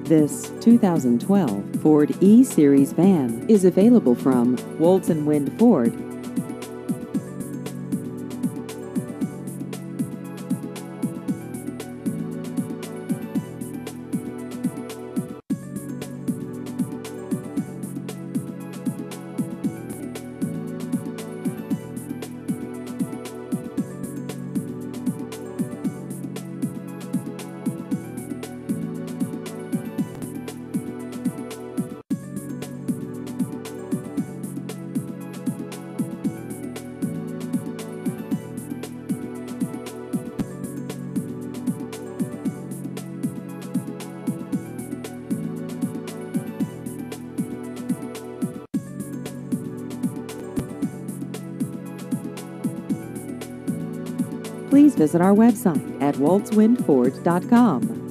This 2012 Ford E-Series van is available from Woltz and Wind Ford. Please visit our website at woltzwindford.com.